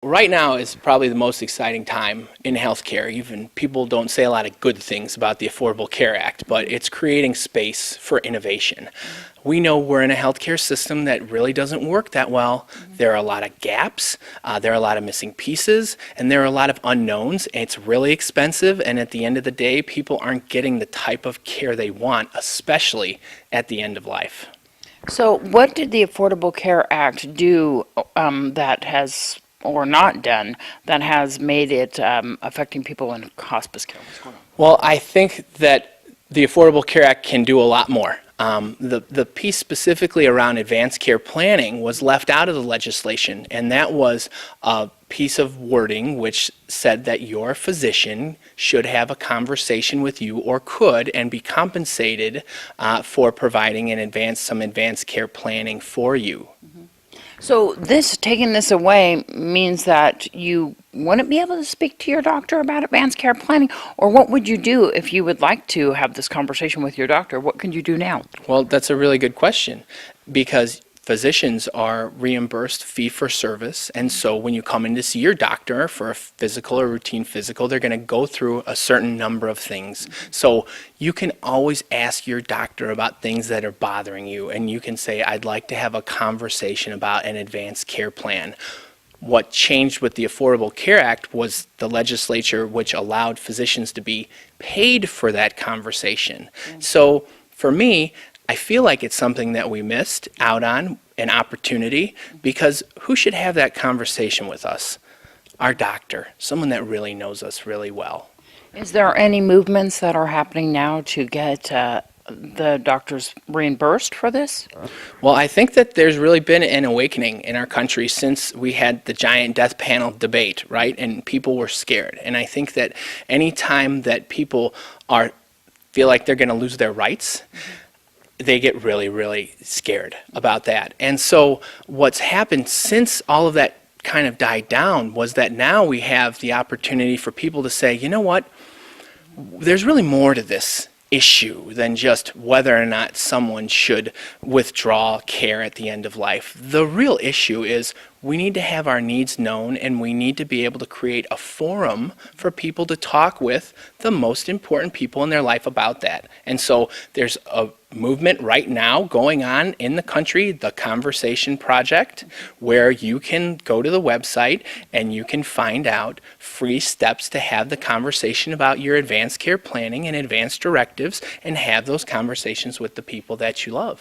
right now is probably the most exciting time in healthcare. Even people don't say a lot of good things about the Affordable Care Act, but it's creating space for innovation. We know we're in a healthcare system that really doesn't work that well. There are a lot of gaps, there are a lot of missing pieces, and there are a lot of unknowns, and it's really expensive, and at the end of the day, people aren't getting the type of care they want, especially at the end of life. So what did the Affordable Care Act do that has, or not done, that has made it affecting people in hospice care? What's going on? Well, I think that the Affordable Care Act can do a lot more. The piece specifically around advanced care planning was left out of the legislation, and that was a piece of wording which said that your physician should have a conversation with you, or could, and be compensated for providing some advanced care planning for you. So taking this away means that you wouldn't be able to speak to your doctor about advanced care planning? Or what would you do if you would like to have this conversation with your doctor? What can you do now? Well, that's a really good question, because physicians are reimbursed fee for service, and so when you come in to see your doctor for a physical or routine physical, they're going to go through a certain number of things. So you can always ask your doctor about things that are bothering you, and you can say, I'd like to have a conversation about an advanced care plan. What changed with the Affordable Care Act was the legislature which allowed physicians to be paid for that conversation. So for me, I feel like it's something that we missed out on, an opportunity, because who should have that conversation with us? Our doctor, someone that really knows us really well. Is there any movements that are happening now to get the doctors reimbursed for this? Well, I think that there's really been an awakening in our country since we had the giant death panel debate, right? And people were scared. And I think that any time that people feel like they're going to lose their rights, they get really, really scared about that. And so what's happened since all of that kind of died down was that now we have the opportunity for people to say, you know what, there's really more to this issue than just whether or not someone should withdraw care at the end of life. The real issue is we need to have our needs known, and we need to be able to create a forum for people to talk with the most important people in their life about that. And so there's a movement right now going on in the country, the Conversation Project, where you can go to the website and you can find out free steps to have the conversation about your advanced care planning and advanced directives, and have those conversations with the people that you love.